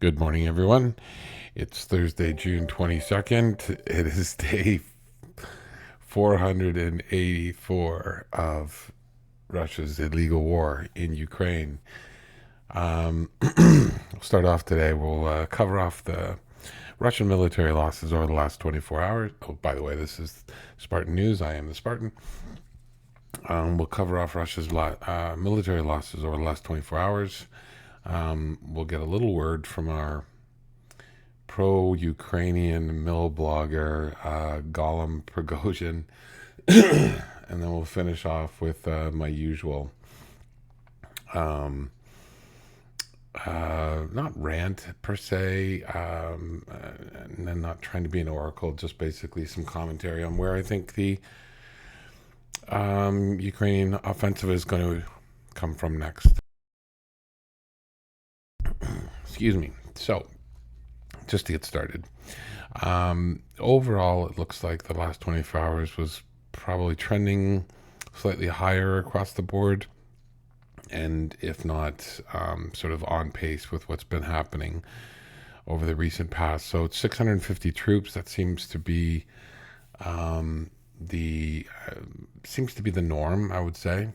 Good morning, everyone. It's Thursday, June 22nd. It is day 484 of Russia's illegal war in Ukraine. We'll start off today. We'll cover off the Russian military losses over the last 24 hours. Oh, by the way, this is Spartan News. I am the Spartan. We'll cover off Russia's military losses over the last 24 hours. We'll get a little word from our pro-Ukrainian mill blogger Golum, and then we'll finish off with my usual, um, not rant per se, and then not trying to be an oracle, just basically some commentary on where I think the Ukrainian offensive is going to come from next. Excuse me. So, just to get started, overall, it looks like the last 24 hours was probably trending slightly higher across the board, and if not, sort of on pace with what's been happening over the recent past. So it's 650 troops. That the seems to be the norm, I would say.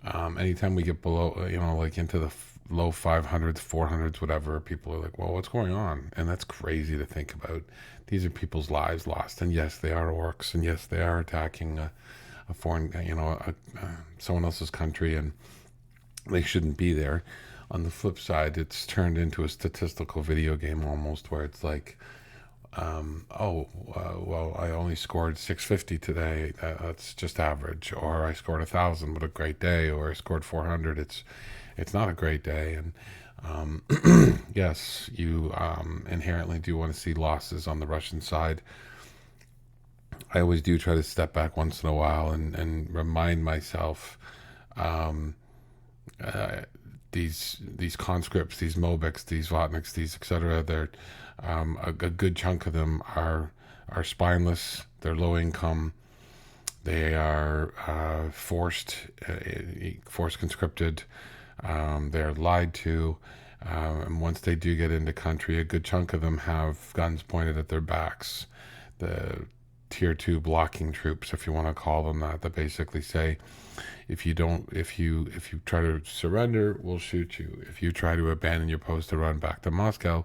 Anytime we get below, like into the low 500s, 400s, whatever, people are like, well, what's going on? And that's crazy to think about. These are people's lives lost. And yes, they are orcs. And yes, they are attacking a foreign, someone else's country. And they shouldn't be there. On the flip side, it's turned into a statistical video game almost, where it's like, well, I only scored 650 today. That's just average. Or I scored 1,000. What a great day. Or I scored 400. It's not a great day. And yes, you inherently do want to see losses on the Russian side. I always do try to step back once in a while and remind myself, um, uh, these conscripts, these Mobics, these Votniks, these etc. They're a good chunk of them are spineless. They're low income. They are forced conscripted. They're lied to, and once they do get into country, a good chunk of them have guns pointed at their backs. The tier two blocking troops, if you want to call them that, that basically say, if you try to surrender, we'll shoot you. If you try to abandon your post to run back to Moscow,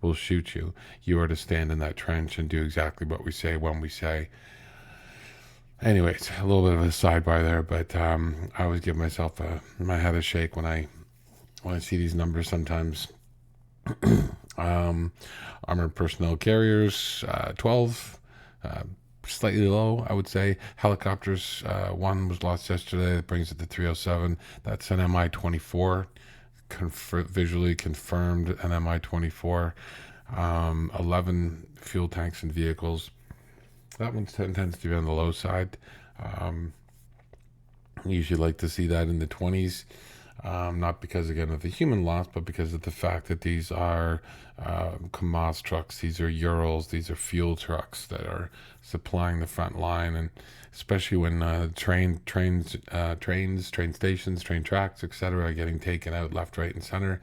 we'll shoot you. You are to stand in that trench and do exactly what we say when we say. Anyways, a little bit of a sidebar there, but I always give myself my head a shake when I see these numbers sometimes. um, Armored personnel carriers, 12. Uh, Slightly low, I would say. Helicopters, one was lost yesterday. That brings it to 307. That's an Mi-24, visually confirmed an Mi-24. 11 fuel tanks and vehicles. That one tends to be on the low side. Um, Usually like to see that in the 20s. Not because, again, of the human loss, but because of the fact that these are Kamaz trucks, these are Urals, these are fuel trucks that are supplying the front line. And especially when train stations, train tracks, etc., are getting taken out left, right, and center,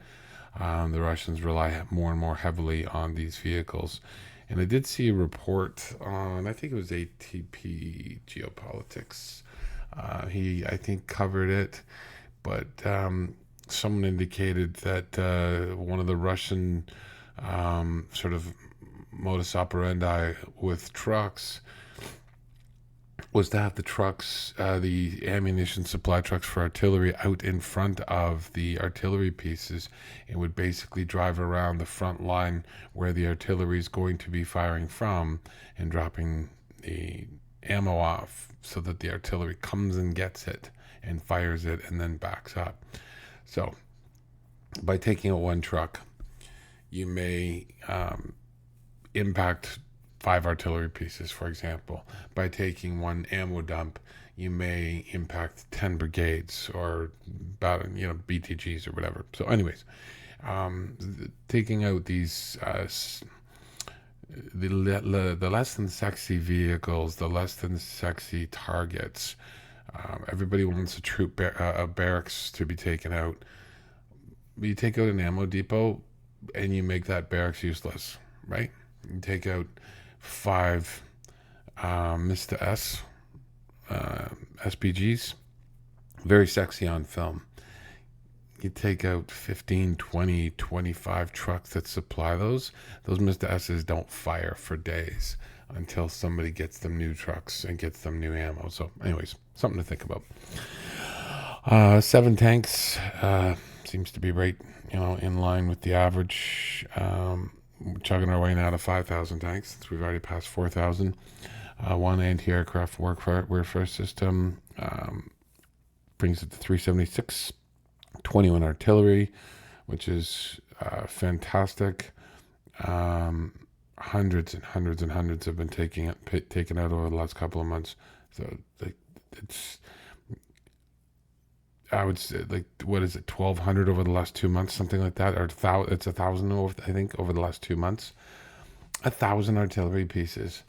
the Russians rely more and more heavily on these vehicles. And I did see a report on, I think it was ATP Geopolitics. I think, covered it, but someone indicated that one of the Russian sort of modus operandi with trucks was to have the trucks, the ammunition supply trucks for artillery, out in front of the artillery pieces, and would basically drive around the front line where the artillery is going to be firing from and dropping the ammo off so that the artillery comes and gets it and fires it and then backs up. So by taking out one truck, you may impact 5 artillery pieces, for example. By taking one ammo dump, you may impact 10 brigades or about, BTGs or whatever. So, anyways, taking out these the less than sexy vehicles, the less than sexy targets. Everybody wants a barracks to be taken out. You take out an ammo depot, and you make that barracks useless, right? You take out 5 Mr. S SPGs, very sexy on film. You take out 15, 20, 25 trucks that supply those Mr. S's don't fire for days until somebody gets them new trucks and gets them new ammo. So anyways, something to think about. 7 tanks seems to be right, in line with the average. Chugging our way now to 5,000 tanks since we've already passed 4,000. 1 anti-aircraft warfare system brings it to 376. 21 artillery, which is fantastic. Hundreds and hundreds and hundreds have been taken out over the last couple of months. So it's, I would say, like, what is it, 1,200 over the last 2 months, something like that, or it's 1,000 I think over the last 2 months. 1,000 artillery pieces.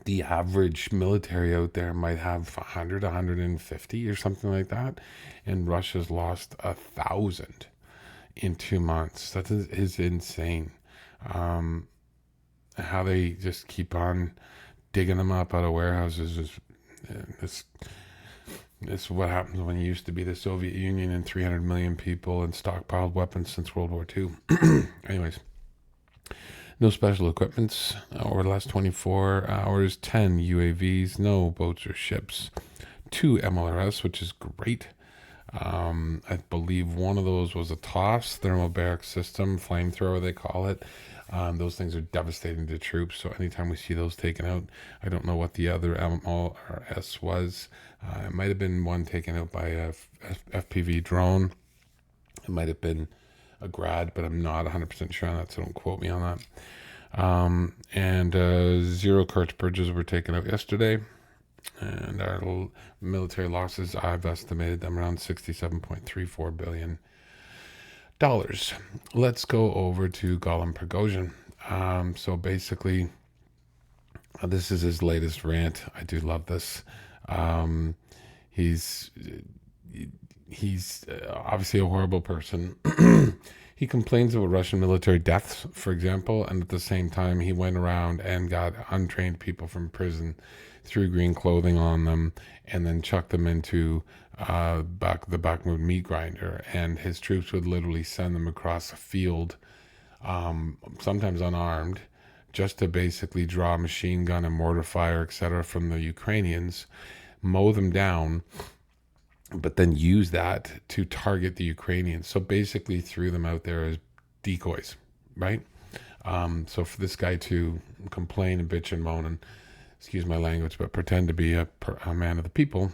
The average military out there might have 100, 150 or something like that, and Russia's lost 1,000 in 2 months. That is insane. How they just keep on digging them up out of warehouses is what happens when you used to be the Soviet Union and 300 million people and stockpiled weapons since World War II. Anyways. No special equipments over the last 24 hours. 10 UAVs, no boats or ships. 2 MLRS, which is great. I believe one of those was a TOS, thermobaric system, flamethrower they call it. Those things are devastating to troops, so anytime we see those taken out, I don't know what the other MLRS was. It might have been one taken out by a FPV drone. It might have been a grad, but I'm not 100% sure on that, so don't quote me on that. And 0 Kurtz bridges were taken out yesterday, and our military losses, I've estimated them around $67.34 billion. Let's go over to Golum Prigozhin. So basically, this is his latest rant. I do love this. He's obviously a horrible person. He complains about Russian military deaths, for example, and at the same time, he went around and got untrained people from prison, threw green clothing on them, and then chucked them into the Bakhmut meat grinder. And his troops would literally send them across a field, sometimes unarmed, just to basically draw machine gun and mortar fire, etc., from the Ukrainians, mow them down, but then use that to target the Ukrainians. So basically threw them out there as decoys, right? So for this guy to complain and bitch and moan and, excuse my language, but pretend to be a man of the people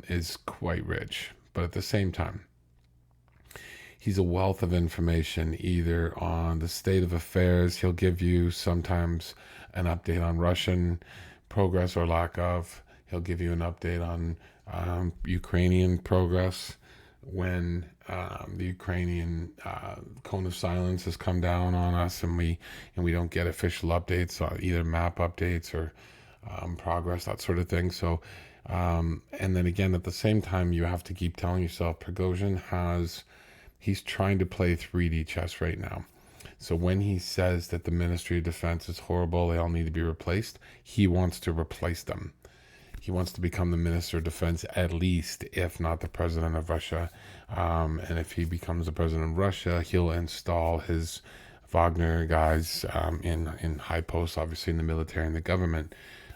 is quite rich. But at the same time, he's a wealth of information, either on the state of affairs. He'll give you sometimes an update on Russian progress or lack of. He'll give you an update on Ukrainian progress when the Ukrainian cone of silence has come down on us, and we don't get official updates, either map updates or progress, that sort of thing. So and then again, at the same time, you have to keep telling yourself he's trying to play 3D chess right now. So when he says that the Ministry of Defense is horrible, they all need to be replaced, he wants to replace them. He wants to become the Minister of Defense, at least, if not the President of Russia. And if he becomes the President of Russia, he'll install his Wagner guys in high posts, obviously in the military and the government.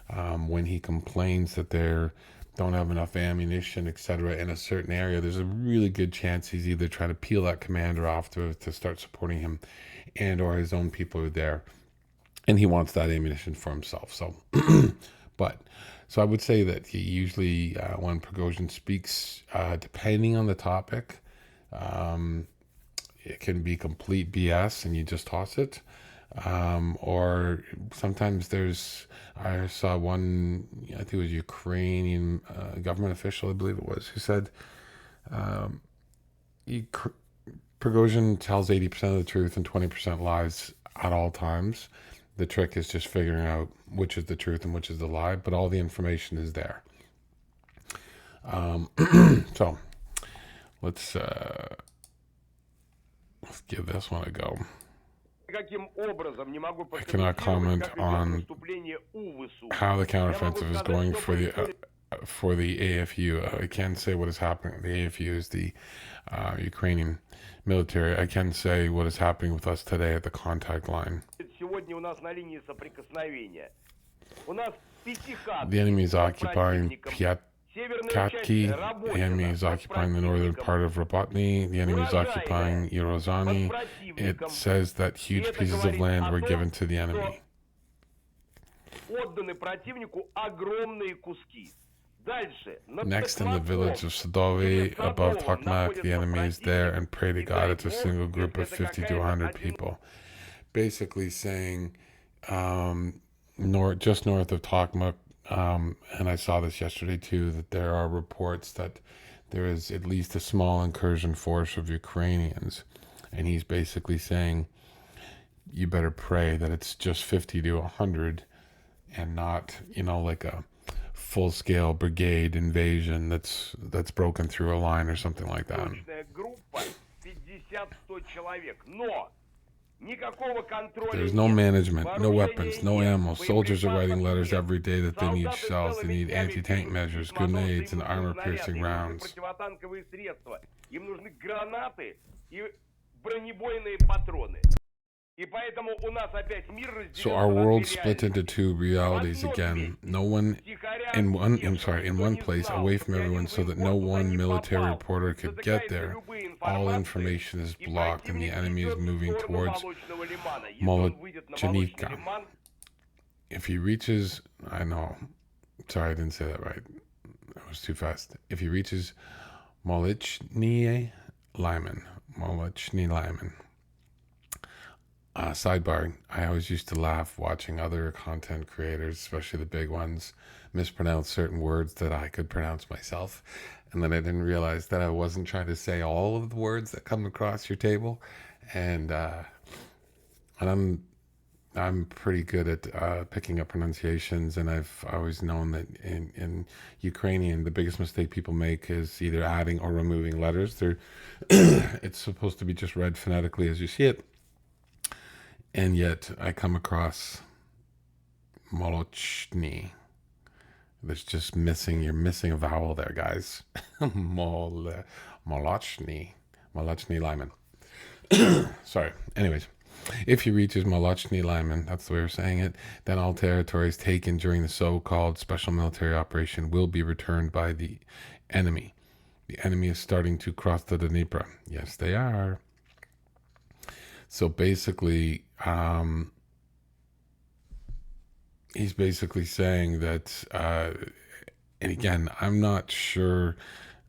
When he complains that they don't have enough ammunition, etc., in a certain area, there's a really good chance he's either trying to peel that commander off to start supporting him, and or his own people are there, and he wants that ammunition for himself. So, So I would say that he usually, when Prigozhin speaks, depending on the topic, it can be complete BS and you just toss it. Or sometimes I saw one, I think it was Ukrainian government official, I believe it was, who said Prigozhin tells 80% of the truth and 20% lies at all times. The trick is just figuring out which is the truth and which is the lie, but all the information is there. So let's Let's give this one a go. Каким образом не могу I cannot comment прокомментировать, как идет on наступление УВСУ. how the Я могу counteroffensive is сказать, going что for the AFU. I can't say what is happening. The AFU is the Ukrainian military. I can say what is happening with us today at the contact line. Сегодня у нас на линии соприкосновения. У нас Пятихатки The enemy is под occupying противником. Северная часть Piatki. The Работина enemy is под occupying the northern противником. part of Robotny. The enemy is occupying Под Yerozani. It противником. says that И huge это pieces of говорит land о were том, given to the что enemy. отданы противнику огромные куски. Дальше. Next, in the village of Sadovi, above Tokmak, the enemy is there, and pray to God it's a single group of 50 to 100 people. Basically saying, just north of Tokmak, and I saw this yesterday too, that there are reports that there is at least a small incursion force of Ukrainians. And he's basically saying, you better pray that it's just 50 to 100 and not, like a full-scale brigade invasion that's broken through a line or something like that. There's no management, no weapons, no ammo. Soldiers are writing letters every day that they need shells, they need anti-tank measures, grenades, and armor-piercing rounds. So our world split into two realities again. No one in one place away from everyone, so that no one military reporter could get there. All information is blocked, and the enemy is moving towards Molotchnivka. If he reaches, I didn't say that right. That was too fast. If he reaches Molotchny Lyman. Sidebar, I always used to laugh watching other content creators, especially the big ones, mispronounce certain words that I could pronounce myself. And then I didn't realize that I wasn't trying to say all of the words that come across your table. And I'm pretty good at picking up pronunciations, and I've always known that in Ukrainian, the biggest mistake people make is either adding or removing letters. It's supposed to be just read phonetically as you see it. And yet I come across Molochny. You're missing a vowel there, guys. Molochny Lyman. Sorry. Anyways, if he reaches Molochny Lyman, that's the way we're saying it, then all territories taken during the so-called special military operation will be returned by the enemy. The enemy is starting to cross the Dnieper. Yes, they are. So basically, he's basically saying that, and again, I'm not sure,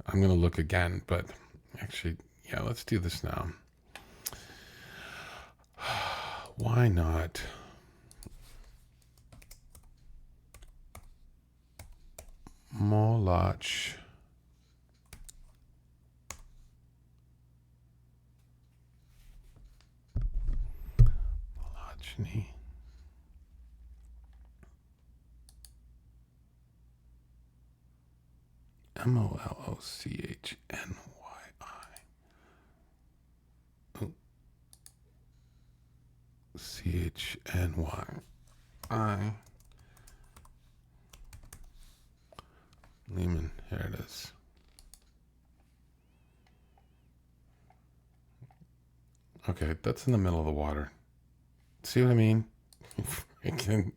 I'm going to look again, but actually, yeah, let's do this now. Why not? Molochny. Molochny. Lehman, here it is. Okay, that's in the middle of the water. See what I mean? Freaking.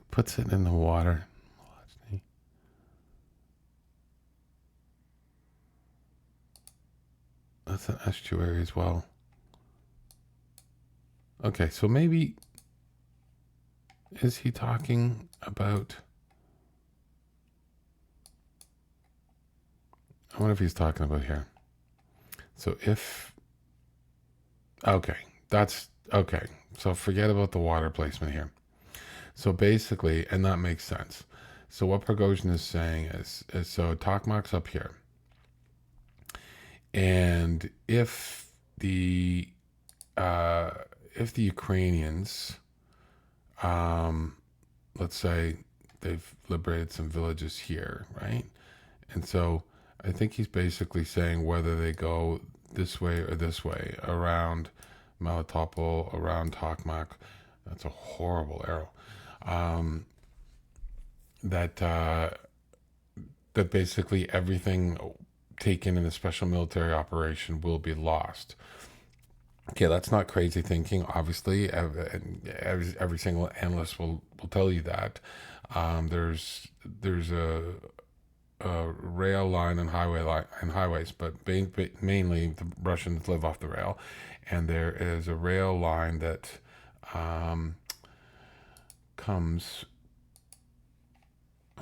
Puts it in the water. That's an estuary as well. Okay, so maybe is he talking about? I wonder if he's talking about here. So that's okay. So forget about the water placement here. So basically, and that makes sense. So what Prigozhin is saying is so Tokmak's up here. And if the Ukrainians, let's say they've liberated some villages here, right? And so I think he's basically saying whether they go this way or this way around Melitopol, around Tokmak. That's a horrible arrow. That that basically everything taken in a special military operation will be lost. Okay, that's not crazy thinking. Obviously, every single analyst will tell you that. There's a rail line and highways, but mainly the Russians live off the rail, and there is a rail line that comes.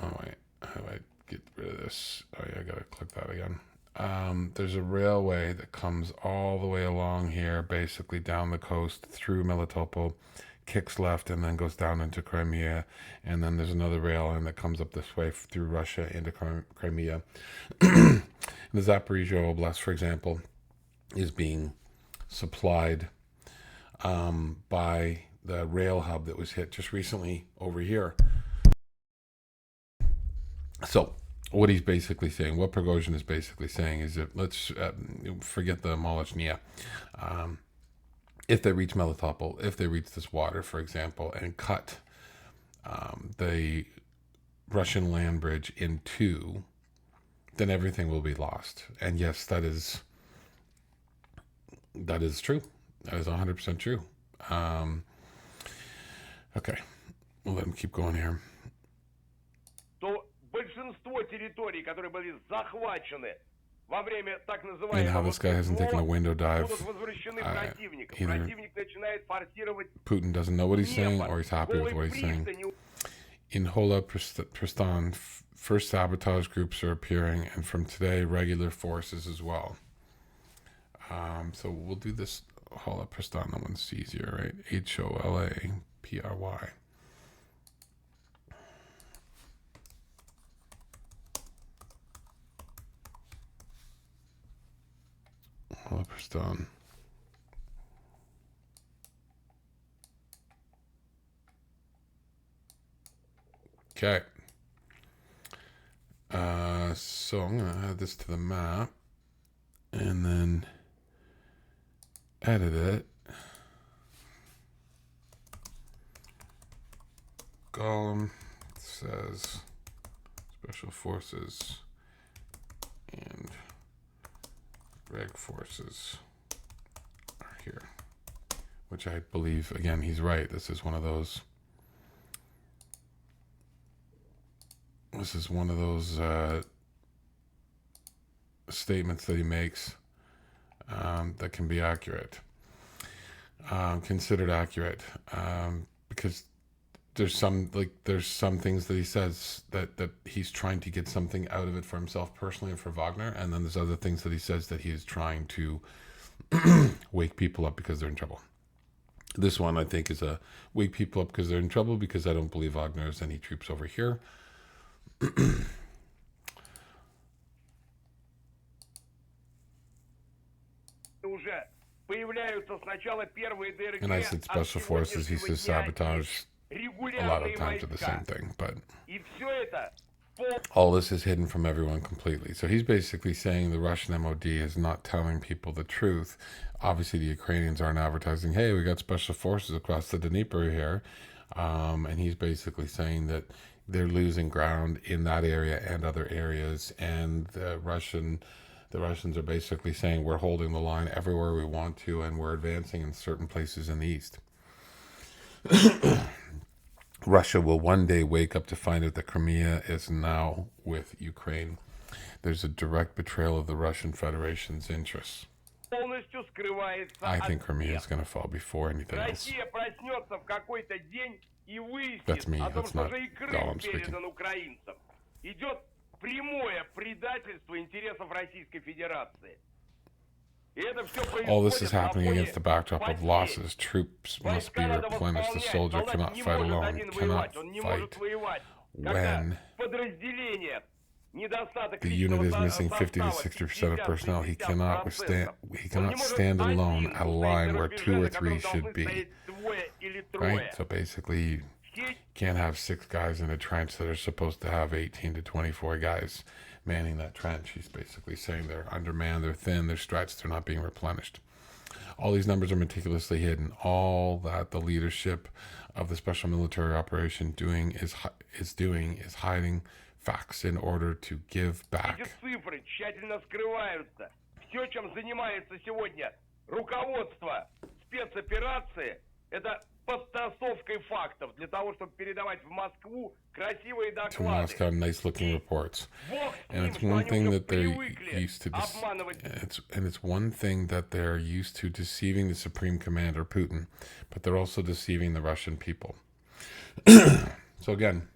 Oh wait, how do I get rid of this? Oh yeah, I gotta click that again. There's a railway that comes all the way along here, basically down the coast through Melitopol, kicks left, and then goes down into Crimea. And then there's another rail line that comes up this way through Russia into Crimea. The Zaporizhia Oblast, for example, is being supplied by the rail hub that was hit just recently over here. So what he's basically saying, what Prigozhin is basically saying, is that let's forget the Malachnia. If they reach Melitopol, if they reach this water, for example, and cut the Russian land bridge in two, then everything will be lost. And yes, that is true. That is 100% true. Okay, we'll let him keep going here. Большинство территорий, которые были захвачены во время так And называемого how this guy hasn't taken a window dive. будут возвращены противнику. Either Противник начинает форсировать Putin doesn't know what he's saying, or he's happy with what he's saying. In Hola Pristan, first sabotage groups are appearing, and from today, regular forces as well. So we'll do this Hola Pristan. That one's easier, right? HOLAPRY. Hola Pristan. Okay. So I'm going to add this to the map and then edit it. Golum says Special Forces and Reg Forces are here. Which I believe, again, he's right. This is one of those statements that he makes that can be accurate, considered accurate, because there's some things that he says that he's trying to get something out of it for himself personally and for Wagner, and then there's other things that he says that he is trying to wake people up because they're in trouble. This one, I think, is a wake people up because they're in trouble, because I don't believe Wagner has any troops over here. And I said special forces, he says sabotage. A lot of times are the same thing, but all this is hidden from everyone completely. So he's basically saying the Russian MOD is not telling people the truth. Obviously, the Ukrainians aren't advertising, hey, we got special forces across the Dnieper here. And he's basically saying that they're losing ground in that area and other areas. And the Russians are basically saying we're holding the line everywhere we want to, and we're advancing in certain places in the east. Russia will one day wake up to find out that Crimea is now with Ukraine. There's a direct betrayal of the Russian Federation's interests. I think Crimea is going to fall before anything else. That's me, that's not Golum speaking. All this is happening against the backdrop of losses. Troops must be replenished. The soldier cannot fight alone, cannot fight when the unit is missing 50 to 60% of personnel. He cannot stand alone at a line where 2 or 3 should be. Right? So basically, Can't have 6 guys in a trench that are supposed to have 18 to 24 guys manning that trench. He's basically saying they're undermanned, they're thin, they're stretched, they're not being replenished. All these numbers are meticulously hidden. All that the leadership of the special military operation is hiding facts in order to give back. Эти цифры тщательно скрываются. Все, чем занимается сегодня руководство спецоперации, это подтасовкой фактов для того, чтобы передавать в Москву красивые To доклады. Moscow, nice looking reports. And it's one thing that they're used to it's one thing that they're used to deceiving the Supreme Commander Putin, but they're also deceiving the Russian people. So again,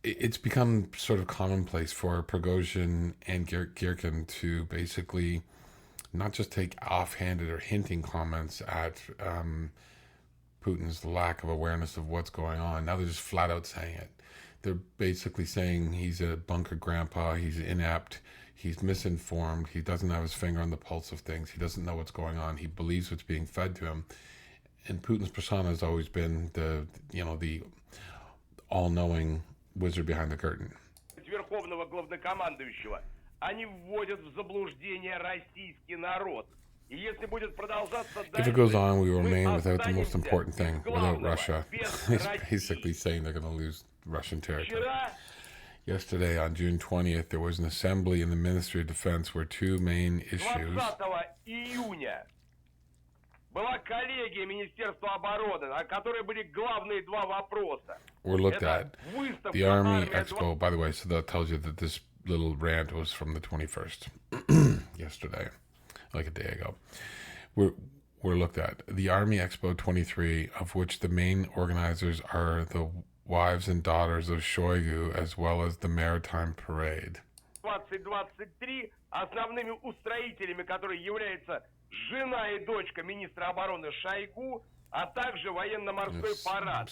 it's become sort of commonplace for Prigozhin and Girkin to basically not just take offhanded or hinting comments at Putin's lack of awareness of what's going on. Now they're just flat out saying it. They're basically saying he's a bunker grandpa, he's inept, he's misinformed, he doesn't have his finger on the pulse of things, he doesn't know what's going on, he believes what's being fed to him. And Putin's persona has always been the all-knowing wizard behind the curtain. Верховного главнокомандующего. Они вводят в заблуждение российский народ. И если будет продолжаться дальше, if it goes on, we remain without the most important thing, without Russia. He's basically saying they're going to lose Russian territory. Yesterday, on June 20th, there was an assembly in the Ministry of Defense where two main issues. 20 июня была коллегия Министерства обороны, на которой были главные два вопроса. Were looked at. The Army Expo, by the way, so that tells you that this little rant was from the 21st, yesterday, like a day ago. Were looked at. The Army Expo 23, of which the main organizers are the wives and daughters of Shoigu, as well as the Maritime Parade. 2023 основными устроителями, которые являются жена и дочка министра обороны Шойгу, а также военно-морской парад.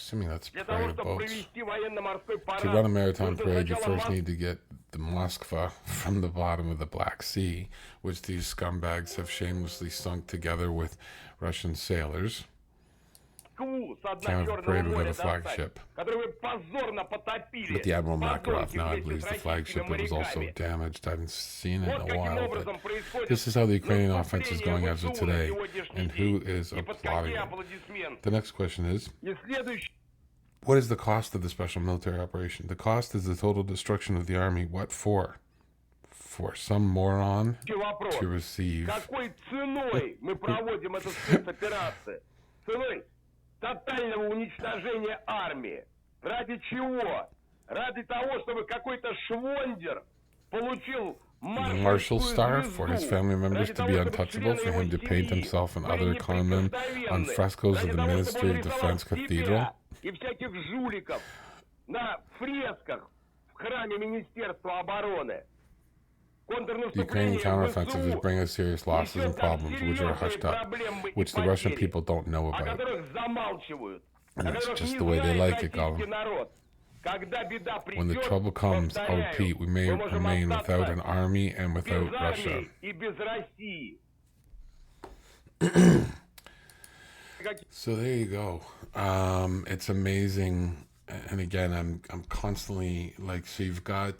Для того, чтобы провести военно-морской парад, to run a maritime parade, you first need to get the Moskva from the bottom of the Black Sea, which these scumbags have shamelessly sunk together with Russian sailors. Kind of a parade without a flagship. But the Admiral Makarov now, I believe, the flagship that was also damaged. I haven't seen it in a while, but this is how the Ukrainian offense is going as of today, and who is applauding it. The next question is, what is the cost of the special military operation? The cost is the total destruction of the army. What for? For some moron to receive... тотального уничтожения армии. Ради чего? Ради того, чтобы какой-то швондер получил Marshal Star, for his family members to be untouchable, for him to paint himself and other conmen on frescoes of the Ministry of Defense Cathedral. И всяких жуликов на фресках в храме Министерства обороны. The Ukrainian counteroffensive is bringing us serious losses and problems, which are hushed up, which the Russian people don't know about. And that's just the way they like it, Golum. When the trouble comes, oh Pete, we may remain without an army and without Russia. So there you go. It's amazing. And again, I'm constantly like, so you've got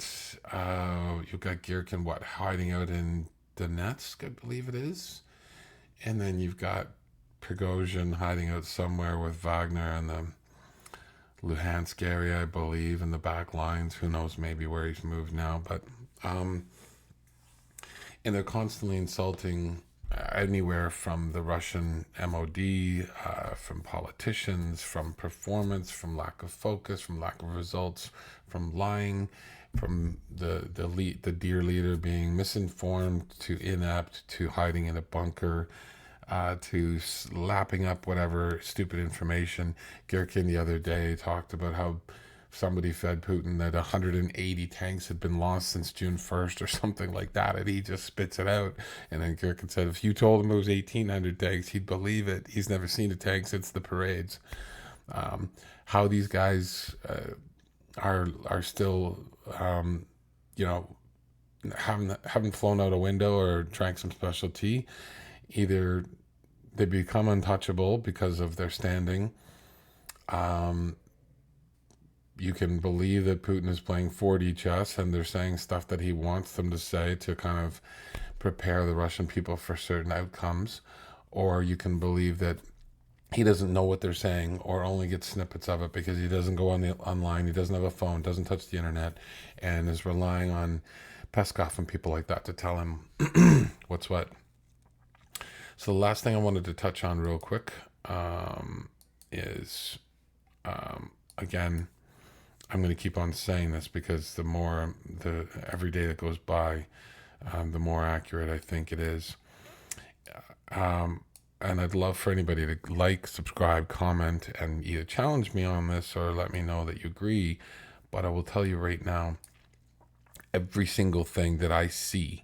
Girkin hiding out in Donetsk, I believe it is, and then you've got Prigozhin hiding out somewhere with Wagner in the Luhansk area, I believe, in the back lines. Who knows, maybe where he's moved now, but and they're constantly insulting anywhere from the Russian MOD, from politicians, from performance, from lack of focus, from lack of results, from lying, from the dear leader being misinformed, to inept, to hiding in a bunker, to lapping up whatever stupid information. Girkin the other day talked about how somebody fed Putin that 180 tanks had been lost since June 1st or something like that, and he just spits it out. And then Girkin said if you told him it was 1,800 tanks, he'd believe it. He's never seen a tank since the parades. How these guys are still, haven't flown out a window or drank some special tea. Either they become untouchable because of their standing, You can believe that Putin is playing 4D chess and they're saying stuff that he wants them to say to kind of prepare the Russian people for certain outcomes, or you can believe that he doesn't know what they're saying or only gets snippets of it because he doesn't go online, he doesn't have a phone, doesn't touch the internet, and is relying on Peskov and people like that to tell him what's what. So the last thing I wanted to touch on real quick is, again, I'm going to keep on saying this because every day that goes by, the more accurate I think it is. And I'd love for anybody to like, subscribe, comment, and either challenge me on this or let me know that you agree. But I will tell you right now, every single thing that I see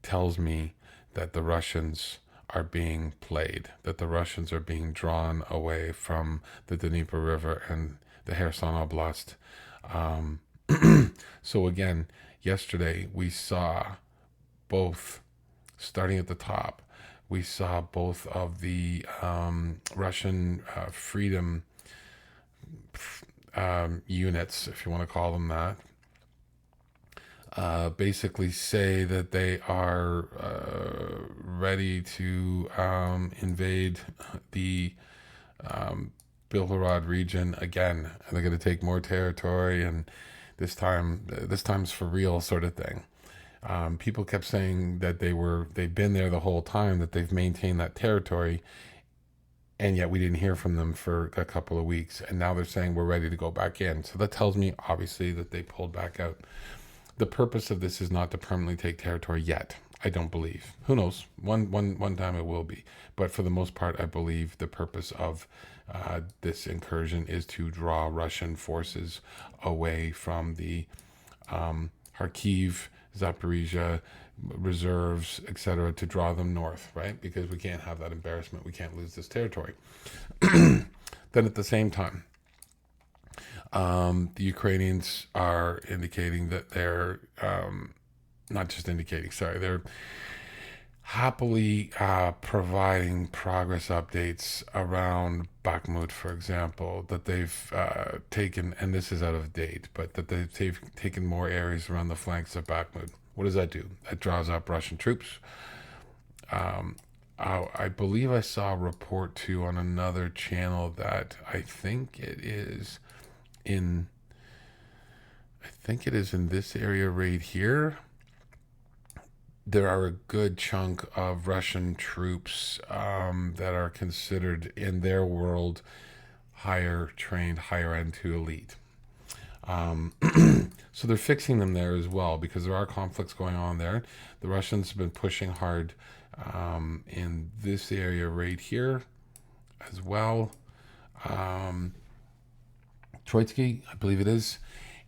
tells me that the Russians are being played, that the Russians are being drawn away from the Dnieper River and the Kherson Oblast. So again, yesterday we saw both, starting at the top, we saw both of the Russian freedom units, if you want to call them that, basically say that they are ready to invade the Belgorod region again, and they're going to take more territory, and this time's for real, sort of thing. People kept saying that they've been there the whole time, that they've maintained that territory, and yet we didn't hear from them for a couple of weeks, and now they're saying we're ready to go back in. So that tells me, obviously, that they pulled back out. The purpose of this is not to permanently take territory yet. I don't believe. Who knows? One time it will be. But for the most part, I believe the purpose of this incursion is to draw Russian forces away from the Kharkiv, Zaporizhia reserves, etc., to draw them north, right? Because we can't have that embarrassment. We can't lose this territory. Then at the same time, the Ukrainians are indicating that they're not just indicating, sorry, they're happily providing progress updates around Bakhmut, for example, that they've taken, and this is out of date, but that they've taken more areas around the flanks of Bakhmut. What does that do? That draws up Russian troops. I believe I saw a report too on another channel that I think it is in this area right here. There are a good chunk of Russian troops that are considered in their world higher trained, higher end to elite. So they're fixing them there as well because there are conflicts going on there. The Russians have been pushing hard in this area right here as well. Troitsky, I believe it is,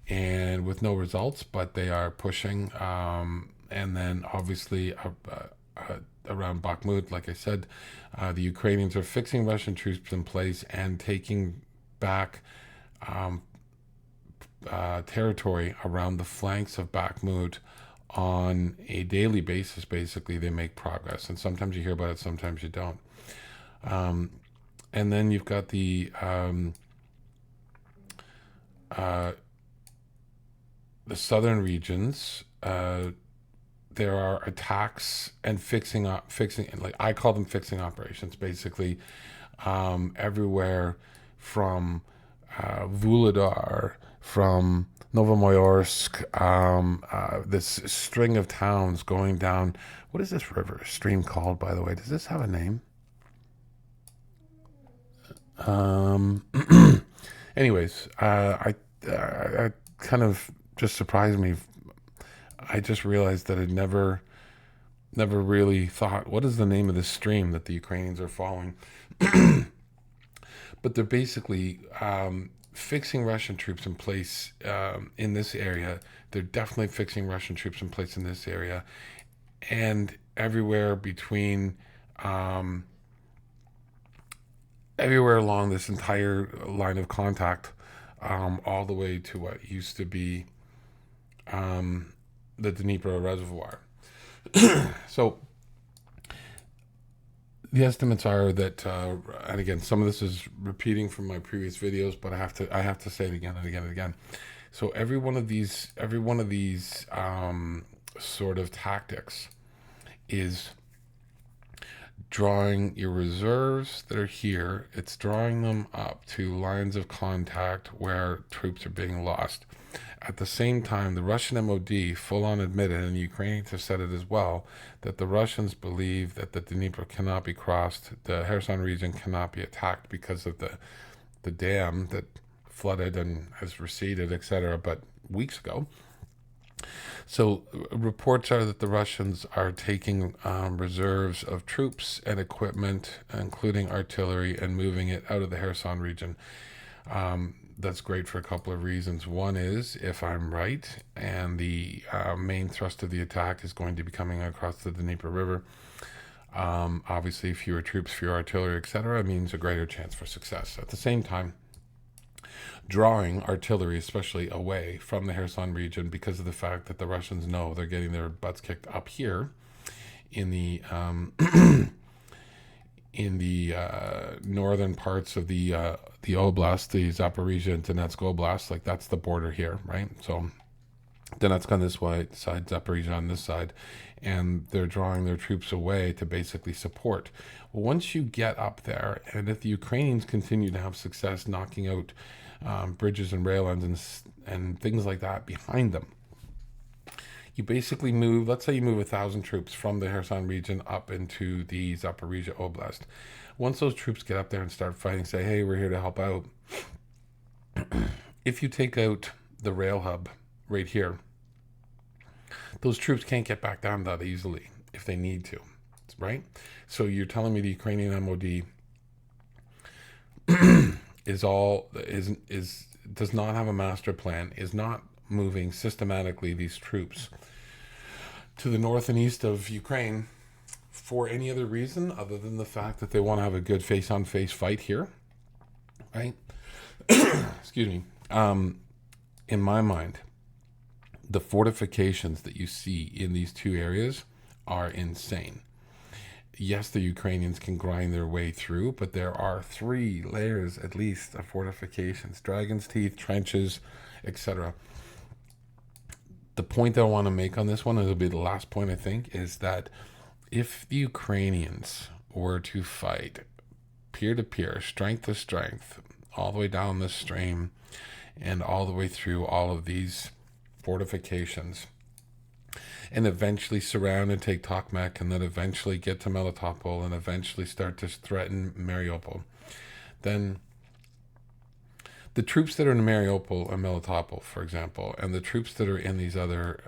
and with no results, but they are pushing. And then obviously around Bakhmut, like I said, the Ukrainians are fixing Russian troops in place and taking back territory around the flanks of Bakhmut on a daily basis. Basically, they make progress, and sometimes you hear about it, sometimes you don't. And then you've got the southern regions. There are attacks and fixing, like I call them fixing operations, basically, everywhere from Vuhledar, from Novomayorsk, this string of towns going down. What is this stream called, by the way? Does this have a name? Anyways, I kind of just surprised me. I just realized that I'd never really thought, what is the name of this stream that the Ukrainians are following? But they're basically fixing Russian troops in place in this area. They're definitely fixing Russian troops in place in this area. And everywhere between, everywhere along this entire line of contact, all the way to what used to be the Dnieper Reservoir. So The estimates are that, and again, some of this is repeating from my previous videos, but I have to say it again and again and again. So every one of these sort of tactics is drawing your reserves that are here. It's drawing them up to lines of contact where troops are being lost. At the same time, the Russian MOD full on admitted, and the Ukrainians have said it as well, that the Russians believe that the Dnieper cannot be crossed, the Kherson region cannot be attacked because of the dam that flooded and has receded, etc., but weeks ago. So reports are that the Russians are taking reserves of troops and equipment, including artillery, and moving it out of the Kherson region. That's great for a couple of reasons. One is, if I'm right, and the main thrust of the attack is going to be coming across the Dnieper River, obviously fewer troops, fewer artillery, etc., means a greater chance for success. At the same time, drawing artillery, especially away from the Kherson region, because of the fact that the Russians know they're getting their butts kicked up here in the northern parts of the oblast, the Zaporizhia and Donetsk Oblast, like that's the border here, right? So Donetsk on this side, Zaporizhia on this side, and they're drawing their troops away to basically support. Well, once you get up there, and if the Ukrainians continue to have success knocking out bridges and rail lines and things like that behind them, you basically move, let's say you move 1,000 troops from the Kherson region up into the Zaporizhia Oblast. Once those troops get up there and start fighting, say, hey, we're here to help out. If you take out the rail hub right here, those troops can't get back down that easily if they need to, right? So you're telling me the Ukrainian MOD does not have a master plan, is not moving systematically these troops to the north and east of Ukraine for any other reason other than the fact that they want to have a good face-on-face fight here, right? Excuse me. In my mind, the fortifications that you see in these two areas are insane. Yes, the Ukrainians can grind their way through, but there are 3 layers at least of fortifications, Dragon's Teeth, trenches, etc. The point that I want to make on this one, and it'll be the last point I think, is that if the Ukrainians were to fight peer-to-peer, strength to strength, all the way down the stream and all the way through all of these fortifications, and eventually surround and take Tokmak, and then eventually get to Melitopol, and eventually start to threaten Mariupol, then the troops that are in Mariupol and Melitopol, for example, and the troops that are in these other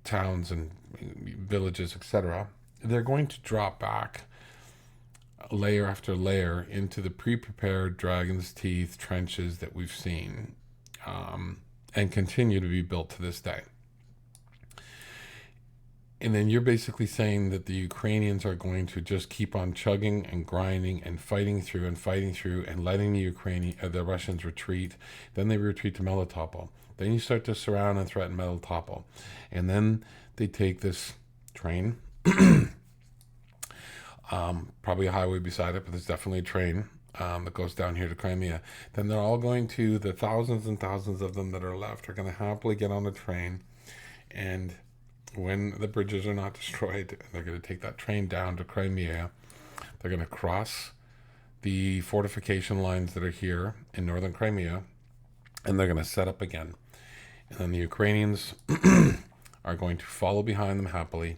towns and villages, etc., they're going to drop back layer after layer into the pre-prepared Dragon's Teeth trenches that we've seen, and continue to be built to this day. And then you're basically saying that the Ukrainians are going to just keep on chugging and grinding and fighting through and letting the Russians retreat. Then they retreat to Melitopol. Then you start to surround and threaten Melitopol. And then they take this train, probably a highway beside it, but there's definitely a train that goes down here to Crimea. Then they're all going to, the thousands and thousands of them that are left are going to happily get on the train, and when the bridges are not destroyed, they're going to take that train down to Crimea. They're going to cross the fortification lines that are here in northern Crimea, and they're going to set up again. And then the Ukrainians are going to follow behind them happily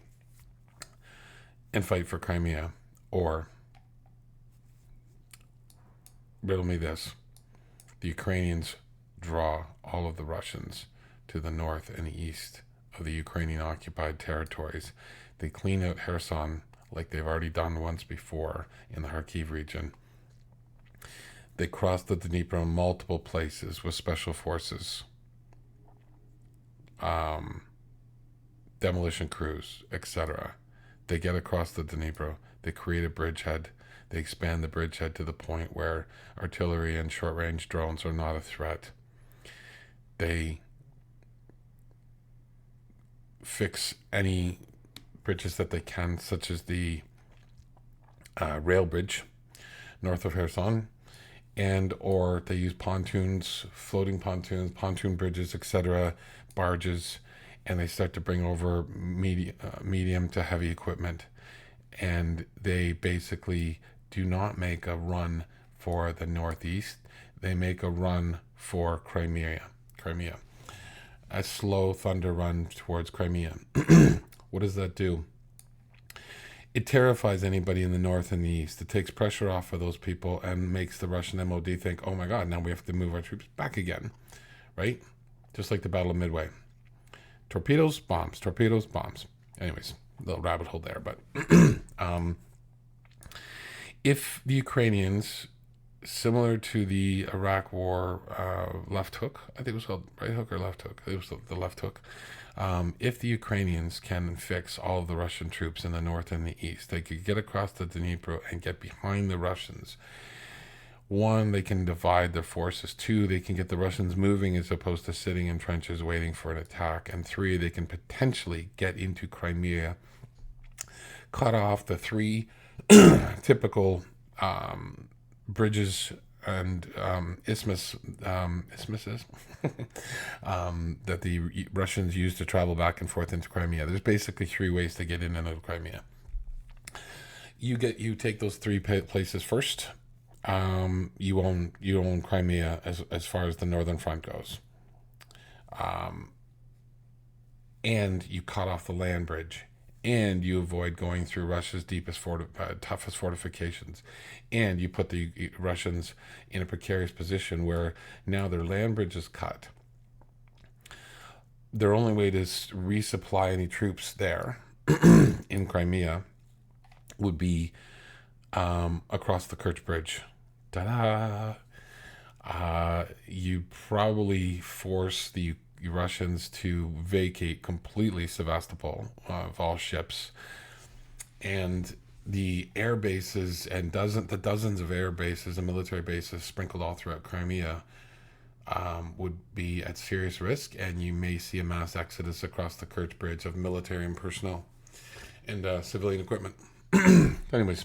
and fight for Crimea. Or, riddle me this, the Ukrainians draw all of the Russians to the north and east of the Ukrainian occupied territories. They clean out Kherson like they've already done once before in the Kharkiv region. They cross the Dnieper in multiple places with special forces, demolition crews, etc. They get across the Dnieper. They create a bridgehead. They expand the bridgehead to the point where artillery and short-range drones are not a threat. They fix any bridges that they can, such as the rail bridge north of Kherson, and or they use pontoons, floating pontoons, pontoon bridges, etc., barges, and they start to bring over medium to heavy equipment, and they basically do not make a run for the northeast. They make a run for Crimea. A slow thunder run towards Crimea. What does that do? It terrifies anybody in the north and the east. It takes pressure off of those people and makes the Russian MOD think, oh my God, now we have to move our troops back again, right? Just like the Battle of Midway. Torpedoes, bombs, torpedoes, bombs. Anyways, little rabbit hole there. But if the Ukrainians, similar to the Iraq War left hook, I think it was called right hook or left hook. It was the left hook. If the Ukrainians can fix all of the Russian troops in the north and the east, they could get across the Dnipro and get behind the Russians. One, they can divide their forces. Two, they can get the Russians moving as opposed to sitting in trenches waiting for an attack. And three, they can potentially get into Crimea, cut off the three typical bridges and isthmuses that the Russians use to travel back and forth into Crimea. There's basically three ways to get in and out of Crimea. You take those three places first. You own Crimea as far as the northern front goes, and you cut off the land bridge, and you avoid going through Russia's toughest fortifications, and you put the Russians in a precarious position where now their land bridge is cut. Their only way to resupply any troops there in Crimea would be across the Kerch Bridge. Ta-da! You probably force the Russians to vacate completely Sevastopol of all ships, and the air bases and dozens of air bases and military bases sprinkled all throughout Crimea would be at serious risk, and you may see a mass exodus across the Kerch Bridge of military and personnel and civilian equipment. Anyways,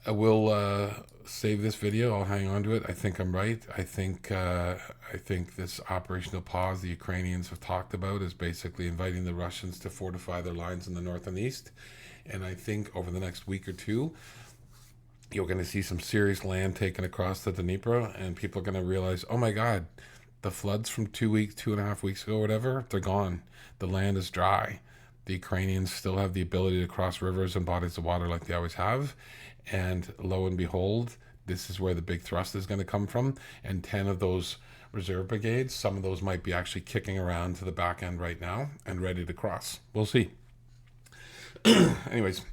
I will save this video. I'll hang on to it. I think I'm right. I think this operational pause the Ukrainians have talked about is basically inviting the Russians to fortify their lines in the north and east. And I think over the next week or two, you're going to see some serious land taken across the Dnipro, and people are going to realize, oh my God, the floods from 2.5 weeks ago, whatever, they're gone. The land is dry. The Ukrainians still have the ability to cross rivers and bodies of water like they always have. And lo and behold, this is where the big thrust is going to come from. And 10 of those reserve brigades, some of those might be actually kicking around to the back end right now and ready to cross. We'll see. Anyways,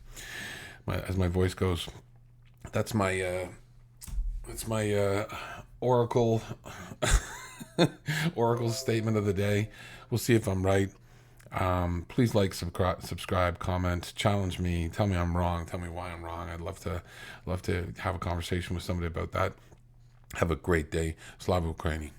as my voice goes, that's my oracle oracle statement of the day. We'll see if I'm right. Please like, subscribe, comment, challenge me, tell me I'm wrong, tell me why I'm wrong. I'd love to have a conversation with somebody about that. Have a great day. Slava Ukraini.